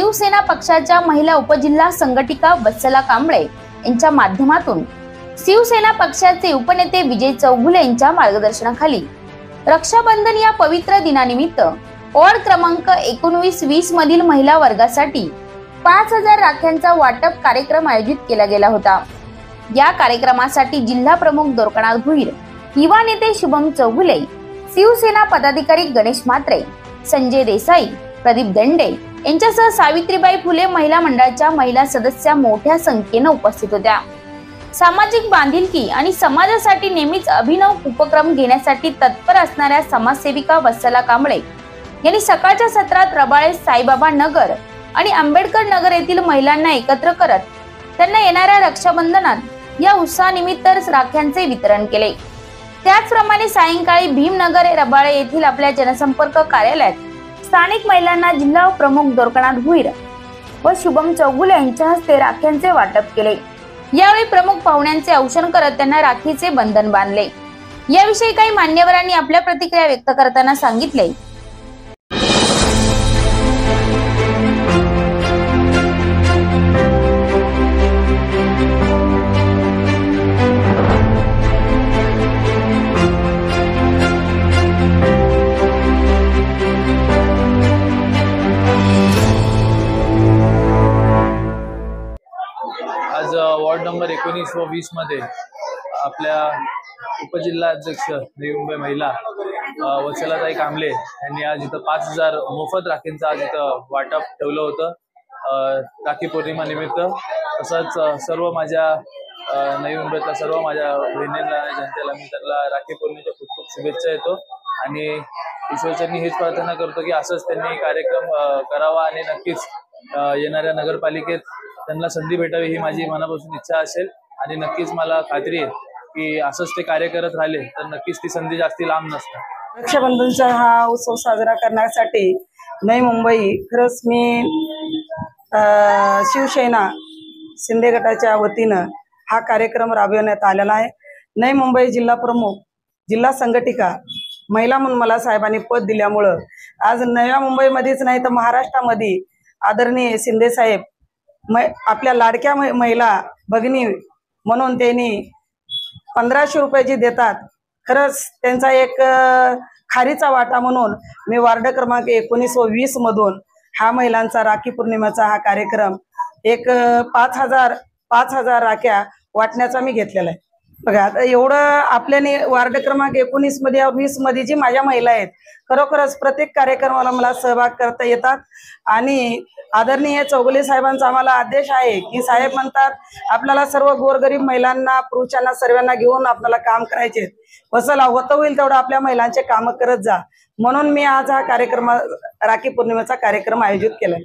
शिवसेना पक्षाच्या महिला उपजिल्हा संघटिका वत्सला कांबळे यांच्या माध्यमातून शिवसेना पक्षाचे उपनेते विजय चौगुले यांच्या मार्गदर्शनाखाली रक्षाबंधन या पवित्र दिनानिमित्त वॉर्ड क्रमांक 19-20 मधील महिला वर्गासाठी 5000 राख्यांचा वाटप कार्यक्रम आयोजित केला गेला होता। या कार्यक्रमासाठी जिल्हा प्रमुख दोरकनाथ भुईर, युवा नेते शुभम चौगुले, शिवसेना पदाधिकारी गणेश म्हात्रे, संजय देसाई, प्रदीप दंडे यांच्यासह सावित्रीबाई फुले महिला मंडळाच्या महिला सदस्या मोठ्या संख्येने उपस्थित होत्या। सामाजिक बांधिलकी आणि समाजासाठी नेहमीच अभिनव उपक्रम घेण्यासाठी तत्पर असणाऱ्या समाजसेविका वत्सला कांबळे यांनी सकाळच्या सत्रात रबाळे, साईबाबा नगर आणि आंबेडकर नगर येथील महिलांना एकत्र करत त्यांना येणाऱ्या रक्षाबंधनात या उत्सवानिमित्त राख्यांचे वितरण केले। त्याचप्रमाणे सायंकाळी भीमनगर रबाळे येथील आपल्या जनसंपर्क कार्यालयात स्थानिक महिलांना जिल्हा प्रमुख दोरकनाथ भुईर व शुभम चौगुले यांच्या हस्ते राख्यांचे वाटप केले। यावेळी प्रमुख पाहुण्यांचे औक्षण करत त्यांना राखीचे बंधन बांधले। याविषयी काही मान्यवरांनी आपल्या प्रतिक्रिया व्यक्त करताना सांगितले, आज वॉर्ड नंबर 19 व 20 मध्ये आपल्या उपजिल्हा अध्यक्ष नवी मुंबई महिला वत्सलाताई कांबळे यांनी आज इथं 5000 मोफत राखींचं आज इथं वाटप ठेवलं होतं राखी पौर्णिमा निमित्त। तसंच सर्व माझ्या नवी मुंबईतल्या सर्व माझ्या बहिणींना, जनतेला मी त्यांना राखी पौर्णिमेच्या खूप खूप शुभेच्छा देतो आणि ईश्वरचरणी हेच प्रार्थना करतो की असंच त्यांनी कार्यक्रम करावा आणि नक्कीच येणाऱ्या नगरपालिकेत त्यांना संधी भेटावी ही माझी मनापासून इच्छा असेल आणि नक्कीच मला खात्री आहे की असंच ते कार्य करत राहिले तर नक्कीच ती संधी जास्ती लांब नसणार। रक्षाबंधनचा हा उत्सव साजरा करण्यासाठी नवी मुंबई खरंच मी शिवसेना शिंदे गटाच्या वतीनं हा कार्यक्रम राबविण्यात आलेला आहे। नवी मुंबई जिल्हा प्रमुख, जिल्हा संघटिका महिला म्हणून मला साहेबांनी पद दिल्यामुळं आज नव्या मुंबईमध्येच नाही तर महाराष्ट्रामध्ये आदरणीय शिंदे साहेब आपल्या लाडक्या महिला भगिनी म्हणून त्यांनी 1500 रुपये जे देतात, खरंच त्यांचा एक खारीचा वाटा म्हणून मी वार्ड क्रमांक 19 व 20 मधून हा महिलांचा राखी पौर्णिमेचा हा कार्यक्रम एक 5000 राख्या वाटण्याचा मी घेतलेला आहे। बघा आता एवढं आपल्याने वार्ड क्रमांक 19 मध्ये 20 मध्ये जी माझ्या महिला आहेत, खरोखरच प्रत्येक कार्यक्रमाला मला सहभाग करता येतात आणि आदरणीय चौगुले साहेबांचा आम्हाला आदेश आहे की साहेब म्हणतात आपल्याला सर्व गोरगरीब महिलांना, पुरुषांना सर्वांना घेऊन आपल्याला काम करायचे, वसला होतं होईल तेवढं आपल्या महिलांचे काम करत जा, म्हणून मी आज हा कार्यक्रम राखी पौर्णिमेचा कार्यक्रम आयोजित केलाय।